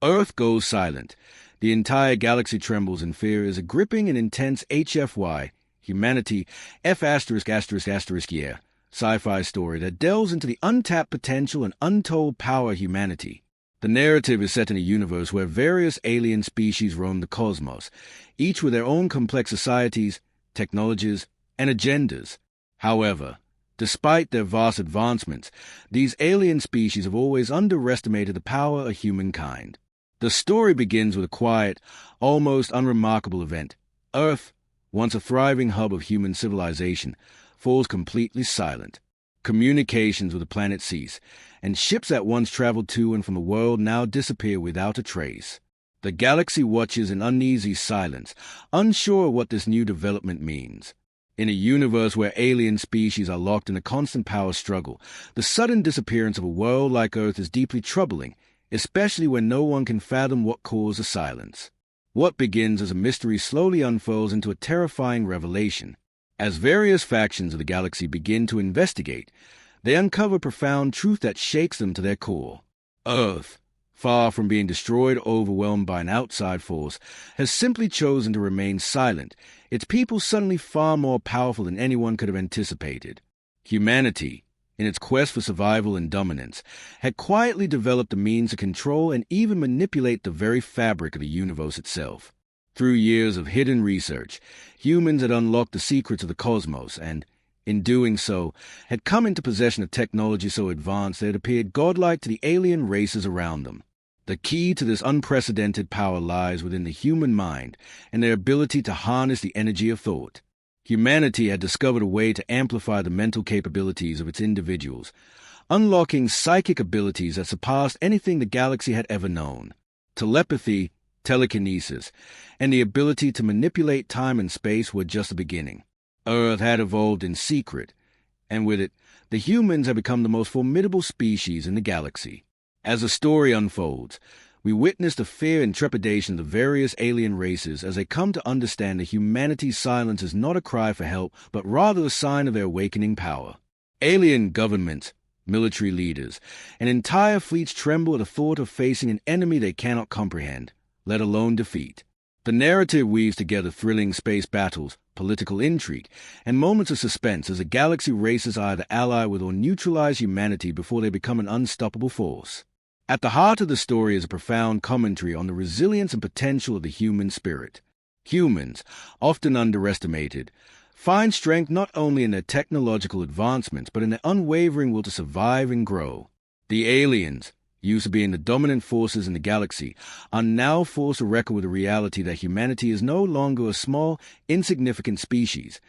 Earth goes silent. The entire galaxy trembles in fear as a gripping and intense HFY, humanity, F*****, sci-fi story that delves into the untapped potential and untold power of humanity. The narrative is set in a universe where various alien species roam the cosmos, each with their own complex societies, technologies, and agendas. However, despite their vast advancements, these alien species have always underestimated the power of humankind. The story begins with a quiet, almost unremarkable event. Earth, once a thriving hub of human civilization, falls completely silent. Communications with the planet cease, and ships that once traveled to and from the world now disappear without a trace. The galaxy watches in uneasy silence, unsure what this new development means. In a universe where alien species are locked in a constant power struggle, the sudden disappearance of a world like Earth is deeply troubling, especially when no one can fathom what caused the silence. What begins as a mystery slowly unfolds into a terrifying revelation. As various factions of the galaxy begin to investigate, they uncover profound truth that shakes them to their core. Earth, far from being destroyed or overwhelmed by an outside force, has simply chosen to remain silent, its people suddenly far more powerful than anyone could have anticipated. Humanity, in its quest for survival and dominance, had quietly developed the means to control and even manipulate the very fabric of the universe itself. Through years of hidden research, humans had unlocked the secrets of the cosmos and, in doing so, had come into possession of technology so advanced that it appeared godlike to the alien races around them. The key to this unprecedented power lies within the human mind and their ability to harness the energy of thought. Humanity had discovered a way to amplify the mental capabilities of its individuals, unlocking psychic abilities that surpassed anything the galaxy had ever known. Telepathy, telekinesis, and the ability to manipulate time and space were just the beginning. Earth had evolved in secret, and with it, the humans had become the most formidable species in the galaxy. As the story unfolds, we witness the fear and trepidation of the various alien races as they come to understand that humanity's silence is not a cry for help, but rather a sign of their awakening power. Alien governments, military leaders, and entire fleets tremble at the thought of facing an enemy they cannot comprehend, let alone defeat. The narrative weaves together thrilling space battles, political intrigue, and moments of suspense as the galaxy races either ally with or neutralize humanity before they become an unstoppable force. At the heart of the story is a profound commentary on the resilience and potential of the human spirit. Humans, often underestimated, find strength not only in their technological advancements but in their unwavering will to survive and grow. The aliens, used to being the dominant forces in the galaxy, are now forced to reckon with the reality that humanity is no longer a small, insignificant species.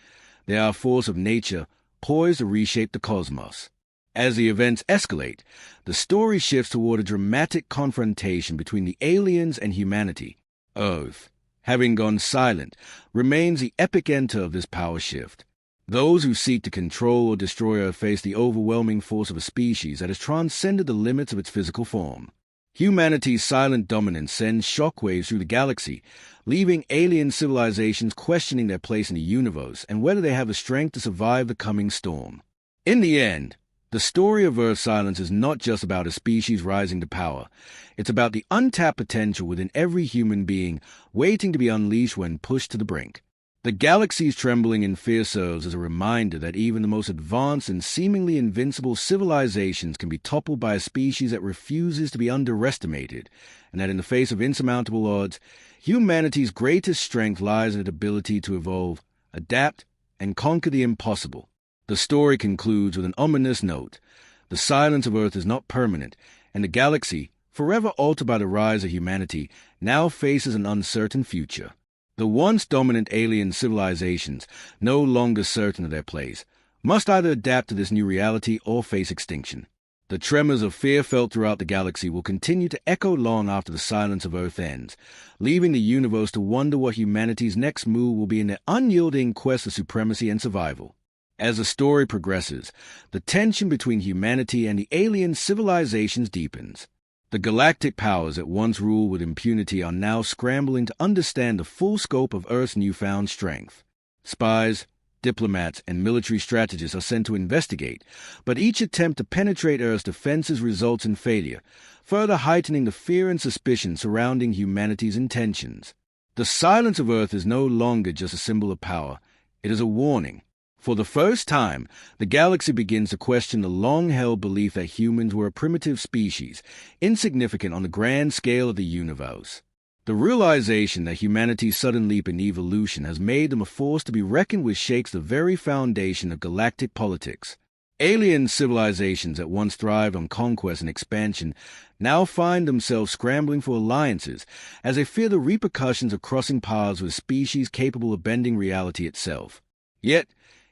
They are a force of nature poised to reshape the cosmos. As the events escalate, the story shifts toward a dramatic confrontation between the aliens and humanity. Earth, having gone silent, remains the epicenter of this power shift. Those who seek to control or destroy Earth face the overwhelming force of a species that has transcended the limits of its physical form. Humanity's silent dominance sends shockwaves through the galaxy, leaving alien civilizations questioning their place in the universe and whether they have the strength to survive the coming storm. In the end, the story of Earth's silence is not just about a species rising to power. It's about the untapped potential within every human being waiting to be unleashed when pushed to the brink. The galaxy's trembling in fear serves as a reminder that even the most advanced and seemingly invincible civilizations can be toppled by a species that refuses to be underestimated, and that in the face of insurmountable odds, humanity's greatest strength lies in its ability to evolve, adapt, and conquer the impossible. The story concludes with an ominous note. The silence of Earth is not permanent, and the galaxy, forever altered by the rise of humanity, now faces an uncertain future. The once dominant alien civilizations, no longer certain of their place, must either adapt to this new reality or face extinction. The tremors of fear felt throughout the galaxy will continue to echo long after the silence of Earth ends, leaving the universe to wonder what humanity's next move will be in their unyielding quest for supremacy and survival. As the story progresses, the tension between humanity and the alien civilizations deepens. The galactic powers that once ruled with impunity are now scrambling to understand the full scope of Earth's newfound strength. Spies, Diplomats and military strategists are sent to investigate, but each attempt to penetrate Earth's defenses results in failure, further heightening the fear and suspicion surrounding humanity's intentions. The silence of Earth is no longer just a symbol of power, it is a warning. For the first time, the galaxy begins to question the long-held belief that humans were a primitive species, insignificant on the grand scale of the universe. The realization that humanity's sudden leap in evolution has made them a force to be reckoned with shakes the very foundation of galactic politics. Alien civilizations that once thrived on conquest and expansion now find themselves scrambling for alliances as they fear the repercussions of crossing paths with species capable of bending reality itself. Yet,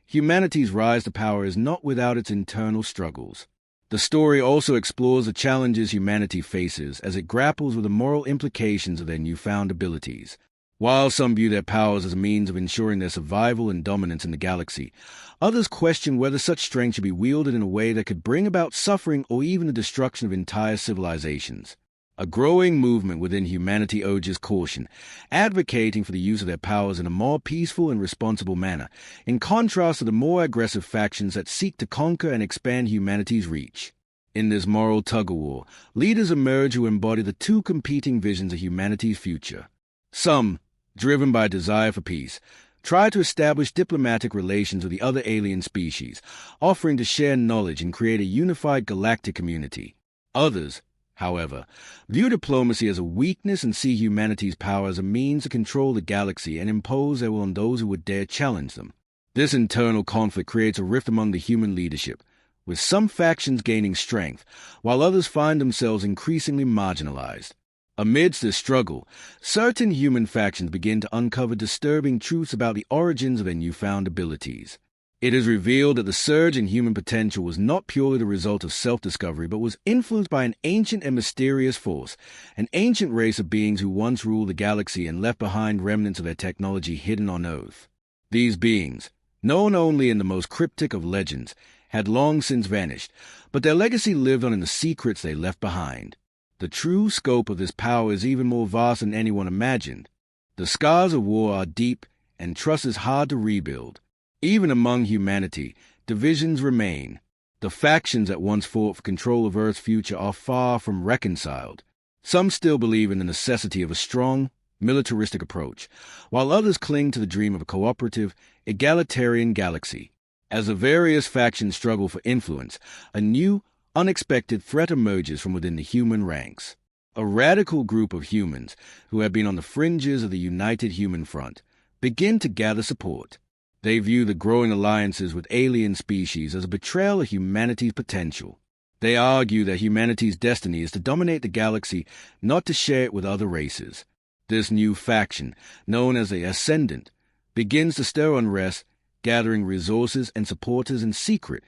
humanity's rise to power is not without its internal struggles. The story also explores the challenges humanity faces as it grapples with the moral implications of their newfound abilities. While some view their powers as a means of ensuring their survival and dominance in the galaxy, others question whether such strength should be wielded in a way that could bring about suffering or even the destruction of entire civilizations. A growing movement within humanity urges caution, advocating for the use of their powers in a more peaceful and responsible manner, in contrast to the more aggressive factions that seek to conquer and expand humanity's reach. In this moral tug-of-war, leaders emerge who embody the two competing visions of humanity's future. Some, driven by a desire for peace, try to establish diplomatic relations with the other alien species, offering to share knowledge and create a unified galactic community. Others, however, view diplomacy as a weakness and see humanity's power as a means to control the galaxy and impose their will on those who would dare challenge them. This internal conflict creates a rift among the human leadership, with some factions gaining strength, while others find themselves increasingly marginalized. Amidst this struggle, certain human factions begin to uncover disturbing truths about the origins of their newfound abilities. It is revealed that the surge in human potential was not purely the result of self-discovery, but was influenced by an ancient and mysterious force, an ancient race of beings who once ruled the galaxy and left behind remnants of their technology hidden on Earth. These beings, known only in the most cryptic of legends, had long since vanished, but their legacy lived on in the secrets they left behind. The true scope of this power is even more vast than anyone imagined. The scars of war are deep, and trust is hard to rebuild. Even among humanity, divisions remain. The factions that once fought for control of Earth's future are far from reconciled. Some still believe in the necessity of a strong, militaristic approach, while others cling to the dream of a cooperative, egalitarian galaxy. As the various factions struggle for influence, a new, unexpected threat emerges from within the human ranks. A radical group of humans, who have been on the fringes of the United Human Front, begin to gather support. They view the growing alliances with alien species as a betrayal of humanity's potential. They argue that humanity's destiny is to dominate the galaxy, not to share it with other races. This new faction, known as the Ascendant, begins to stir unrest, gathering resources and supporters in secret,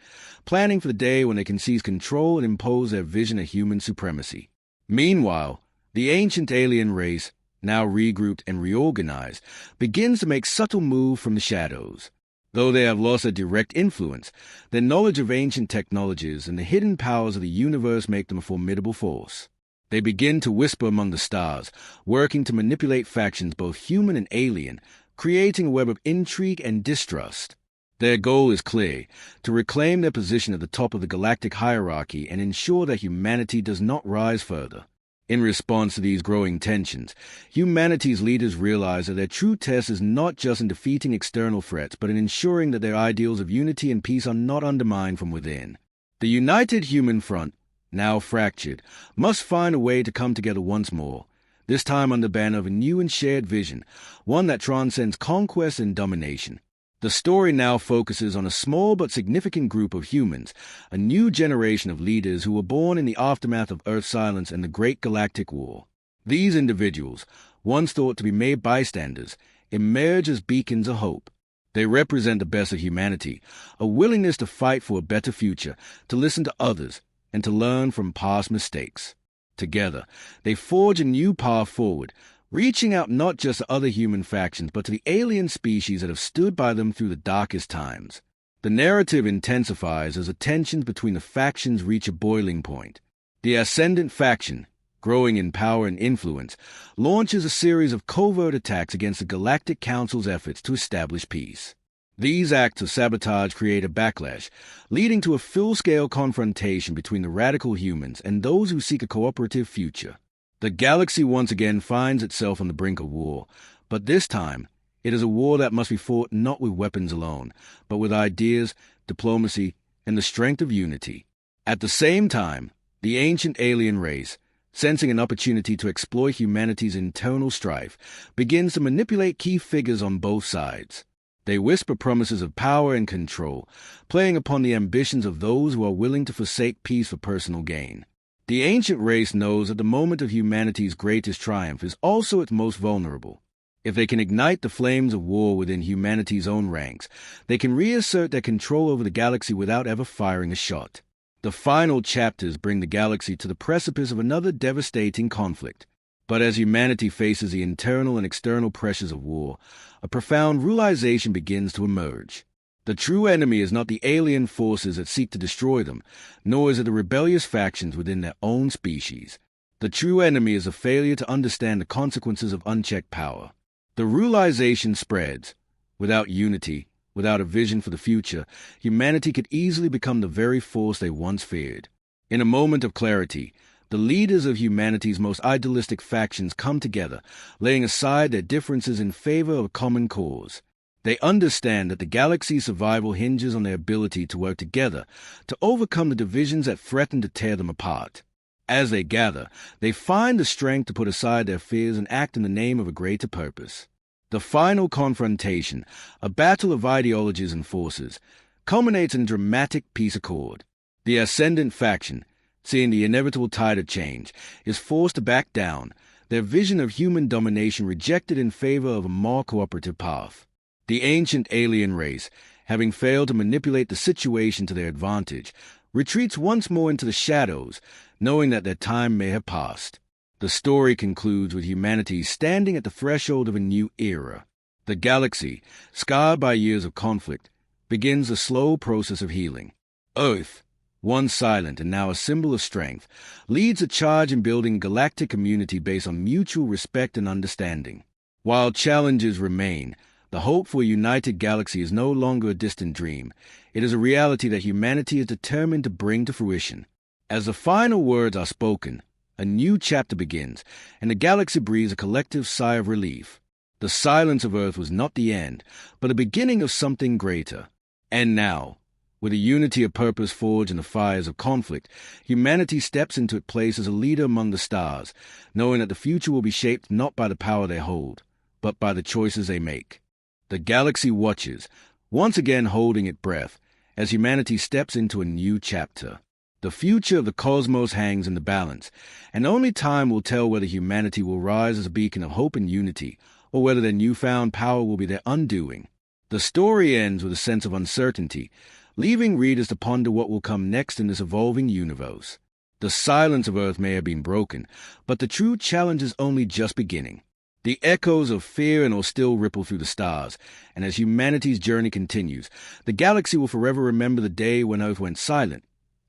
planning for the day when they can seize control and impose their vision of human supremacy. Meanwhile, the ancient alien race, now regrouped and reorganized, begins to make subtle moves from the shadows. Though they have lost their direct influence, their knowledge of ancient technologies and the hidden powers of the universe make them a formidable force. They begin to whisper among the stars, working to manipulate factions both human and alien, creating a web of intrigue and distrust. Their goal is clear: to reclaim their position at the top of the galactic hierarchy and ensure that humanity does not rise further. In response to these growing tensions, humanity's leaders realize that their true test is not just in defeating external threats, but in ensuring that their ideals of unity and peace are not undermined from within. The United Human Front, now fractured, must find a way to come together once more, this time under the banner of a new and shared vision, one that transcends conquest and domination. The story now focuses on a small but significant group of humans, a new generation of leaders who were born in the aftermath of Earth's silence and the Great Galactic War. These individuals, once thought to be mere bystanders, emerge as beacons of hope. They represent the best of humanity, a willingness to fight for a better future, to listen to others, and to learn from past mistakes. Together, they forge a new path forward, reaching out not just to other human factions, but to the alien species that have stood by them through the darkest times. The narrative intensifies as the tensions between the factions reach a boiling point. The Ascendant faction, growing in power and influence, launches a series of covert attacks against the Galactic Council's efforts to establish peace. These acts of sabotage create a backlash, leading to a full-scale confrontation between the radical humans and those who seek a cooperative future. The galaxy once again finds itself on the brink of war, but this time, it is a war that must be fought not with weapons alone, but with ideas, diplomacy, and the strength of unity. At the same time, the ancient alien race, sensing an opportunity to exploit humanity's internal strife, begins to manipulate key figures on both sides. They whisper promises of power and control, playing upon the ambitions of those who are willing to forsake peace for personal gain. The ancient race knows that the moment of humanity's greatest triumph is also its most vulnerable. If they can ignite the flames of war within humanity's own ranks, they can reassert their control over the galaxy without ever firing a shot. The final chapters bring the galaxy to the precipice of another devastating conflict. But as humanity faces the internal and external pressures of war, a profound realization begins to emerge. The true enemy is not the alien forces that seek to destroy them, nor is it the rebellious factions within their own species. The true enemy is a failure to understand the consequences of unchecked power. The realization spreads. Without unity, without a vision for the future, humanity could easily become the very force they once feared. In a moment of clarity, the leaders of humanity's most idealistic factions come together, laying aside their differences in favor of a common cause. They understand that the galaxy's survival hinges on their ability to work together to overcome the divisions that threaten to tear them apart. As they gather, they find the strength to put aside their fears and act in the name of a greater purpose. The final confrontation, a battle of ideologies and forces, culminates in a dramatic peace accord. The ascendant faction, seeing the inevitable tide of change, is forced to back down, their vision of human domination rejected in favor of a more cooperative path. The ancient alien race, having failed to manipulate the situation to their advantage, retreats once more into the shadows, knowing that their time may have passed. The story concludes with humanity standing at the threshold of a new era. The galaxy, scarred by years of conflict, begins a slow process of healing. Earth, once silent and now a symbol of strength, leads a charge in building a galactic community based on mutual respect and understanding. While challenges remain, the hope for a united galaxy is no longer a distant dream. It is a reality that humanity is determined to bring to fruition. As the final words are spoken, a new chapter begins, and the galaxy breathes a collective sigh of relief. The silence of Earth was not the end, but the beginning of something greater. And now, with a unity of purpose forged in the fires of conflict, humanity steps into its place as a leader among the stars, knowing that the future will be shaped not by the power they hold, but by the choices they make. The galaxy watches, once again holding its breath, as humanity steps into a new chapter. The future of the cosmos hangs in the balance, and only time will tell whether humanity will rise as a beacon of hope and unity, or whether their newfound power will be their undoing. The story ends with a sense of uncertainty, leaving readers to ponder what will come next in this evolving universe. The silence of Earth may have been broken, but the true challenge is only just beginning. The echoes of fear and awe still ripple through the stars, and as humanity's journey continues, the galaxy will forever remember the day when Earth went silent,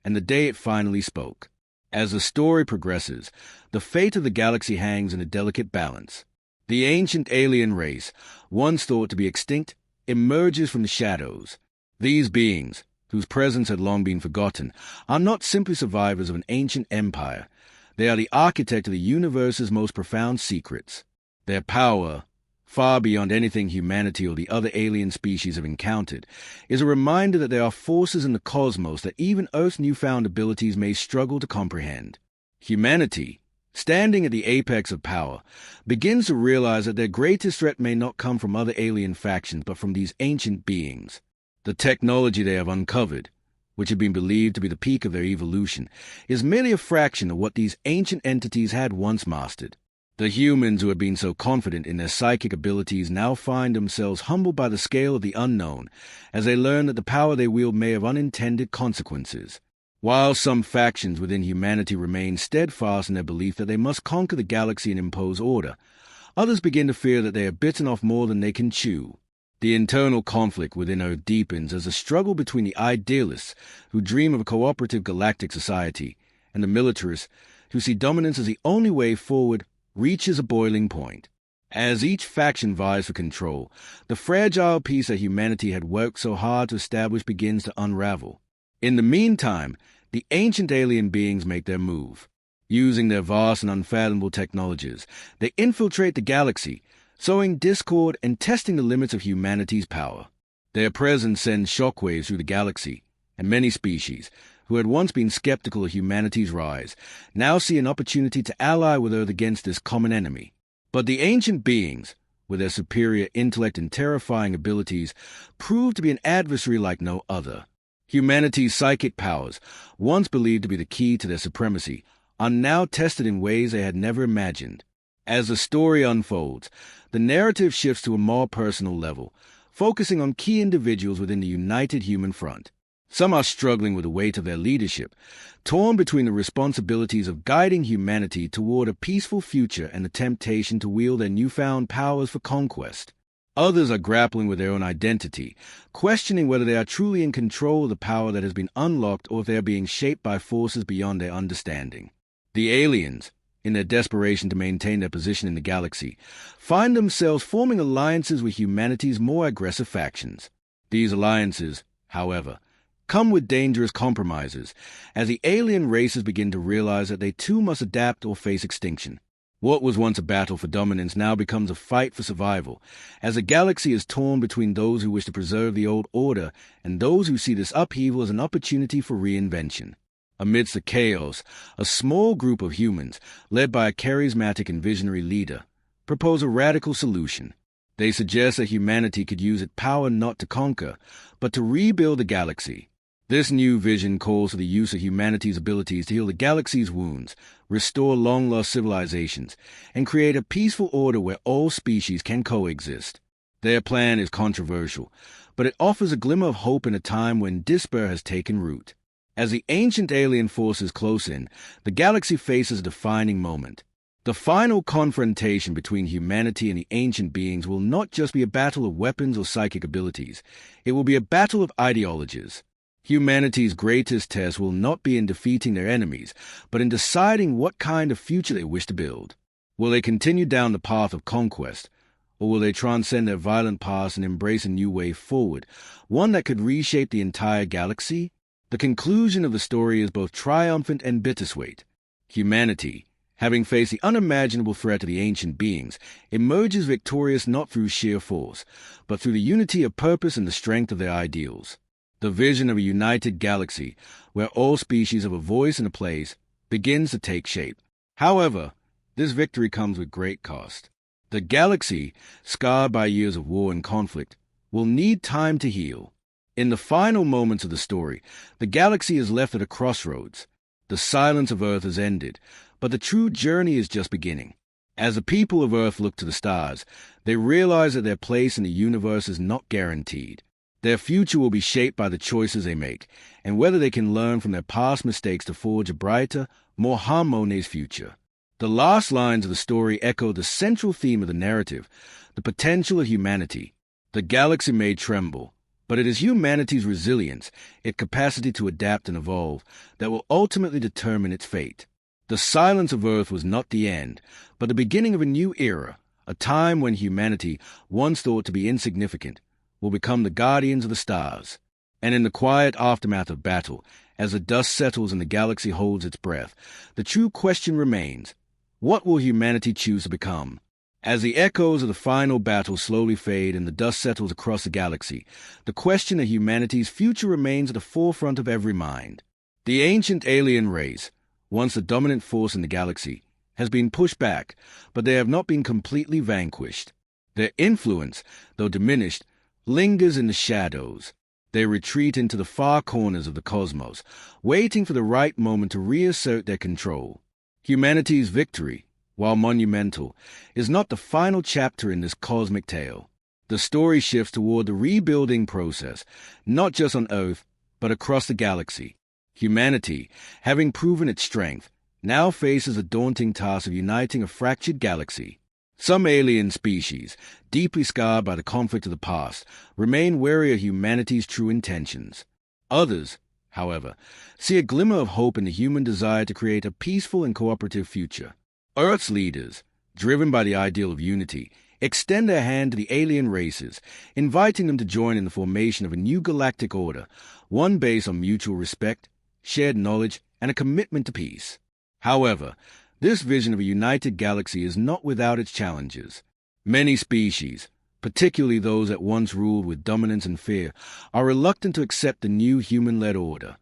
and the day it finally spoke. As the story progresses, the fate of the galaxy hangs in a delicate balance. The ancient alien race, once thought to be extinct, emerges from the shadows. These beings, whose presence had long been forgotten, are not simply survivors of an ancient empire. They are the architect of the universe's most profound secrets. Their power, far beyond anything humanity or the other alien species have encountered, is a reminder that there are forces in the cosmos that even Earth's newfound abilities may struggle to comprehend. Humanity, standing at the apex of power, begins to realize that their greatest threat may not come from other alien factions but from these ancient beings. The technology they have uncovered, which had been believed to be the peak of their evolution, is merely a fraction of what these ancient entities had once mastered. The humans who had been so confident in their psychic abilities now find themselves humbled by the scale of the unknown, as they learn that the power they wield may have unintended consequences. While some factions within humanity remain steadfast in their belief that they must conquer the galaxy and impose order, others begin to fear that they have bitten off more than they can chew. The internal conflict within Earth deepens as the struggle between the idealists, who dream of a cooperative galactic society, and the militarists, who see dominance as the only way forward, reaches a boiling point. As each faction vies for control, the fragile peace that humanity had worked so hard to establish begins to unravel. In the meantime, the ancient alien beings make their move. Using their vast and unfathomable technologies, they infiltrate the galaxy, sowing discord and testing the limits of humanity's power. Their presence sends shockwaves through the galaxy, and many species, who had once been skeptical of humanity's rise, now see an opportunity to ally with Earth against this common enemy. But the ancient beings, with their superior intellect and terrifying abilities, prove to be an adversary like no other. Humanity's psychic powers, once believed to be the key to their supremacy, are now tested in ways they had never imagined. As the story unfolds, the narrative shifts to a more personal level, focusing on key individuals within the united human front. Some are struggling with the weight of their leadership, torn between the responsibilities of guiding humanity toward a peaceful future and the temptation to wield their newfound powers for conquest. Others are grappling with their own identity, questioning whether they are truly in control of the power that has been unlocked or if they are being shaped by forces beyond their understanding. The aliens, in their desperation to maintain their position in the galaxy, find themselves forming alliances with humanity's more aggressive factions. These alliances, however, come with dangerous compromises, as the alien races begin to realize that they too must adapt or face extinction. What was once a battle for dominance now becomes a fight for survival, as the galaxy is torn between those who wish to preserve the old order and those who see this upheaval as an opportunity for reinvention. Amidst the chaos, a small group of humans, led by a charismatic and visionary leader, propose a radical solution. They suggest that humanity could use its power not to conquer, but to rebuild the galaxy. This new vision calls for the use of humanity's abilities to heal the galaxy's wounds, restore long-lost civilizations, and create a peaceful order where all species can coexist. Their plan is controversial, but it offers a glimmer of hope in a time when despair has taken root. As the ancient alien forces close in, the galaxy faces a defining moment. The final confrontation between humanity and the ancient beings will not just be a battle of weapons or psychic abilities. It will be a battle of ideologies. Humanity's greatest test will not be in defeating their enemies, but in deciding what kind of future they wish to build. Will they continue down the path of conquest, or will they transcend their violent past and embrace a new way forward, one that could reshape the entire galaxy? The conclusion of the story is both triumphant and bittersweet. Humanity, having faced the unimaginable threat of the ancient beings, emerges victorious not through sheer force, but through the unity of purpose and the strength of their ideals. The vision of a united galaxy, where all species have a voice and a place, begins to take shape. However, this victory comes with great cost. The galaxy, scarred by years of war and conflict, will need time to heal. In the final moments of the story, the galaxy is left at a crossroads. The silence of Earth has ended, but the true journey is just beginning. As the people of Earth look to the stars, they realize that their place in the universe is not guaranteed. Their future will be shaped by the choices they make, and whether they can learn from their past mistakes to forge a brighter, more harmonious future. The last lines of the story echo the central theme of the narrative, the potential of humanity. The galaxy may tremble, but it is humanity's resilience, its capacity to adapt and evolve, that will ultimately determine its fate. The silence of Earth was not the end, but the beginning of a new era, a time when humanity, once thought to be insignificant, will become the guardians of the stars. And in the quiet aftermath of battle, as the dust settles and the galaxy holds its breath, the true question remains: what will humanity choose to become? As the echoes of the final battle slowly fade and the dust settles across the galaxy, the question of humanity's future remains at the forefront of every mind. The ancient alien race, once the dominant force in the galaxy, has been pushed back, but they have not been completely vanquished. Their influence, though diminished, lingers in the shadows. They retreat into the far corners of the cosmos, waiting for the right moment to reassert their control. Humanity's victory, while monumental, is not the final chapter in this cosmic tale. The story shifts toward the rebuilding process, not just on Earth, but across the galaxy. Humanity, having proven its strength, now faces a daunting task of uniting a fractured galaxy. Some alien species, deeply scarred by the conflict of the past, remain wary of humanity's true intentions. Others, however, see a glimmer of hope in the human desire to create a peaceful and cooperative future. Earth's leaders, driven by the ideal of unity, extend their hand to the alien races, inviting them to join in the formation of a new galactic order, one based on mutual respect, shared knowledge, and a commitment to peace. However, this vision of a united galaxy is not without its challenges. Many species, particularly those that once ruled with dominance and fear, are reluctant to accept the new human-led order.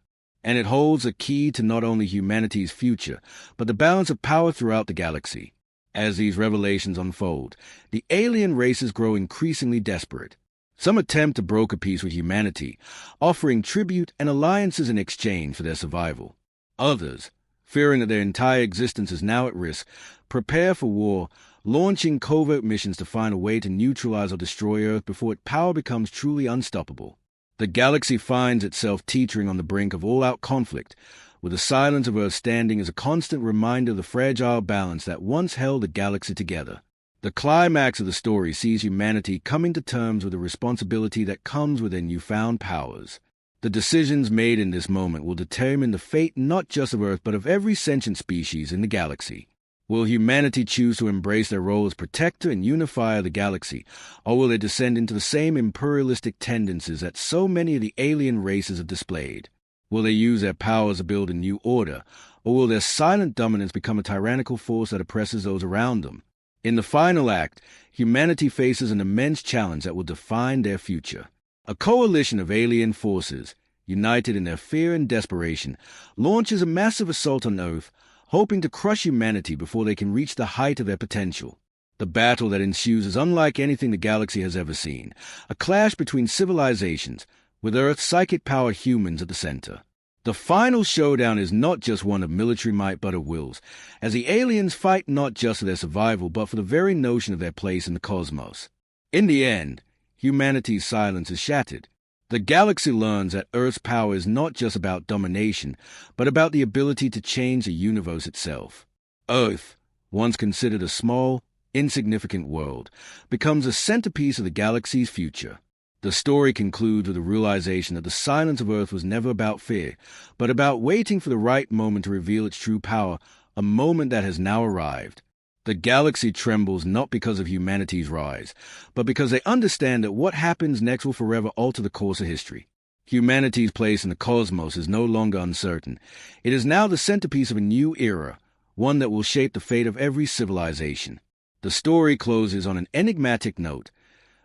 And it holds a key to not only humanity's future, but the balance of power throughout the galaxy. As these revelations unfold, the alien races grow increasingly desperate. Some attempt to broker peace with humanity, offering tribute and alliances in exchange for their survival. Others, fearing that their entire existence is now at risk, prepare for war, launching covert missions to find a way to neutralize or destroy Earth before its power becomes truly unstoppable. The galaxy finds itself teetering on the brink of all-out conflict, with the silence of Earth standing as a constant reminder of the fragile balance that once held the galaxy together. The climax of the story sees humanity coming to terms with the responsibility that comes with their newfound powers. The decisions made in this moment will determine the fate not just of Earth but of every sentient species in the galaxy. Will humanity choose to embrace their role as protector and unifier of the galaxy, or will they descend into the same imperialistic tendencies that so many of the alien races have displayed? Will they use their powers to build a new order, or will their silent dominance become a tyrannical force that oppresses those around them? In the final act, humanity faces an immense challenge that will define their future. A coalition of alien forces, united in their fear and desperation, launches a massive assault on Earth, hoping to crush humanity before they can reach the height of their potential. The battle that ensues is unlike anything the galaxy has ever seen, a clash between civilizations, with Earth's psychic power humans at the center. The final showdown is not just one of military might but of wills, as the aliens fight not just for their survival but for the very notion of their place in the cosmos. In the end, humanity's silence is shattered. The galaxy learns that Earth's power is not just about domination, but about the ability to change the universe itself. Earth, once considered a small, insignificant world, becomes the centerpiece of the galaxy's future. The story concludes with the realization that the silence of Earth was never about fear, but about waiting for the right moment to reveal its true power, a moment that has now arrived. The galaxy trembles not because of humanity's rise, but because they understand that what happens next will forever alter the course of history. Humanity's place in the cosmos is no longer uncertain. It is now the centerpiece of a new era, one that will shape the fate of every civilization. The story closes on an enigmatic note,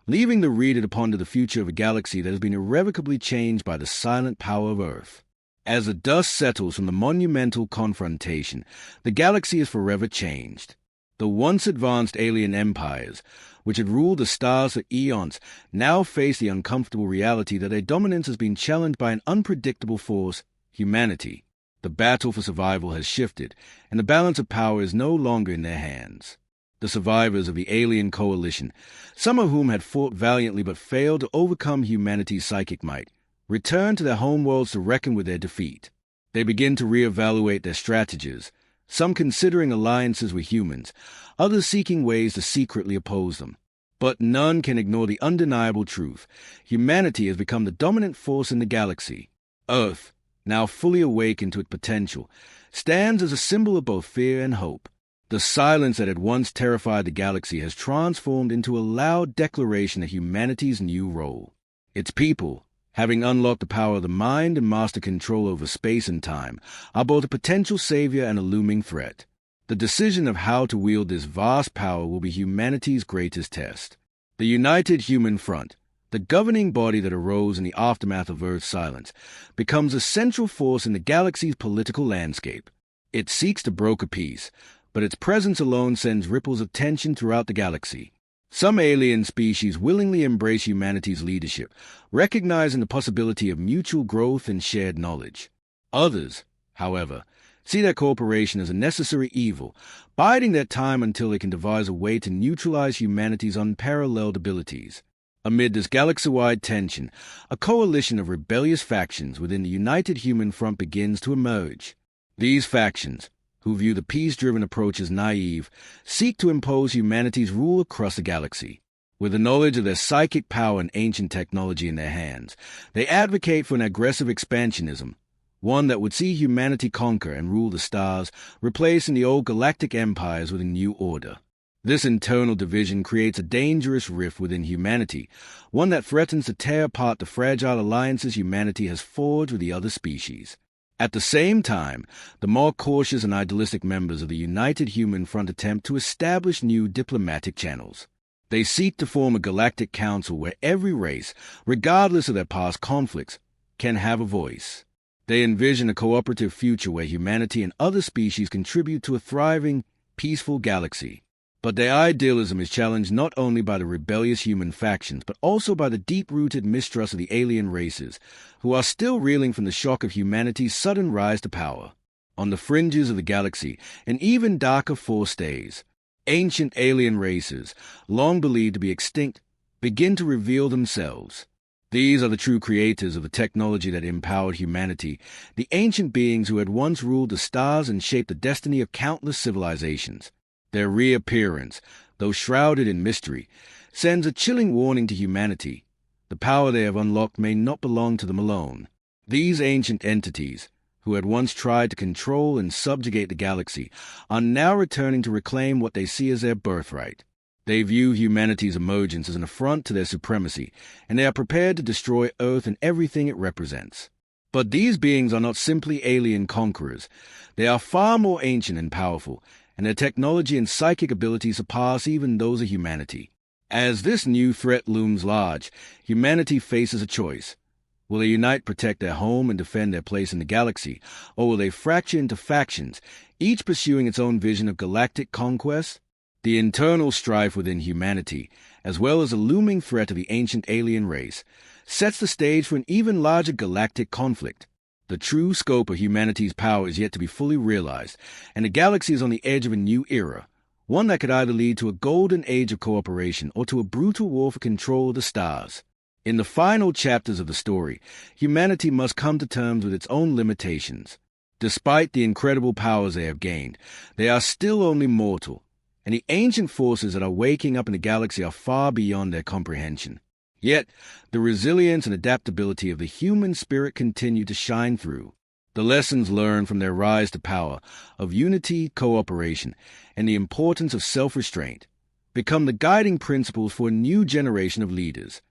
leaving the reader to ponder the future of a galaxy that has been irrevocably changed by the silent power of Earth. As the dust settles from the monumental confrontation, the galaxy is forever changed. The once advanced alien empires, which had ruled the stars for eons, now face the uncomfortable reality that their dominance has been challenged by an unpredictable force, humanity. The battle for survival has shifted, and the balance of power is no longer in their hands. The survivors of the alien coalition, some of whom had fought valiantly but failed to overcome humanity's psychic might, return to their homeworlds to reckon with their defeat. They begin to reevaluate their strategies, some considering alliances with humans, others seeking ways to secretly oppose them. But none can ignore the undeniable truth. Humanity has become the dominant force in the galaxy. Earth, now fully awakened to its potential, stands as a symbol of both fear and hope. The silence that had once terrified the galaxy has transformed into a loud declaration of humanity's new role. Its people, having unlocked the power of the mind and mastered control over space and time, are both a potential savior and a looming threat. The decision of how to wield this vast power will be humanity's greatest test. The United Human Front, the governing body that arose in the aftermath of Earth's silence, becomes a central force in the galaxy's political landscape. It seeks to broker peace, but its presence alone sends ripples of tension throughout the galaxy. Some alien species willingly embrace humanity's leadership, recognizing the possibility of mutual growth and shared knowledge. Others, however, see their cooperation as a necessary evil, biding their time until they can devise a way to neutralize humanity's unparalleled abilities. Amid this galaxy-wide tension, a coalition of rebellious factions within the United Human Front begins to emerge. These factions, who view the peace-driven approach as naive, seek to impose humanity's rule across the galaxy. With the knowledge of their psychic power and ancient technology in their hands, they advocate for an aggressive expansionism, one that would see humanity conquer and rule the stars, replacing the old galactic empires with a new order. This internal division creates a dangerous rift within humanity, one that threatens to tear apart the fragile alliances humanity has forged with the other species. At the same time, the more cautious and idealistic members of the United Human Front attempt to establish new diplomatic channels. They seek to form a galactic council where every race, regardless of their past conflicts, can have a voice. They envision a cooperative future where humanity and other species contribute to a thriving, peaceful galaxy. But their idealism is challenged not only by the rebellious human factions, but also by the deep-rooted mistrust of the alien races, who are still reeling from the shock of humanity's sudden rise to power. On the fringes of the galaxy, an even darker force stays. Ancient alien races, long believed to be extinct, begin to reveal themselves. These are the true creators of the technology that empowered humanity, the ancient beings who had once ruled the stars and shaped the destiny of countless civilizations. Their reappearance, though shrouded in mystery, sends a chilling warning to humanity. The power they have unlocked may not belong to them alone. These ancient entities, who had once tried to control and subjugate the galaxy, are now returning to reclaim what they see as their birthright. They view humanity's emergence as an affront to their supremacy, and they are prepared to destroy Earth and everything it represents. But these beings are not simply alien conquerors. They are far more ancient and powerful, and their technology and psychic abilities surpass even those of humanity. As this new threat looms large, humanity faces a choice. Will they unite, protect their home, and defend their place in the galaxy, or will they fracture into factions, each pursuing its own vision of galactic conquest? The internal strife within humanity, as well as the looming threat of the ancient alien race, sets the stage for an even larger galactic conflict. The true scope of humanity's power is yet to be fully realized, and the galaxy is on the edge of a new era, one that could either lead to a golden age of cooperation or to a brutal war for control of the stars. In the final chapters of the story, humanity must come to terms with its own limitations. Despite the incredible powers they have gained, they are still only mortal, and the ancient forces that are waking up in the galaxy are far beyond their comprehension. Yet, the resilience and adaptability of the human spirit continue to shine through. The lessons learned from their rise to power, of unity, cooperation, and the importance of self-restraint, become the guiding principles for a new generation of leaders.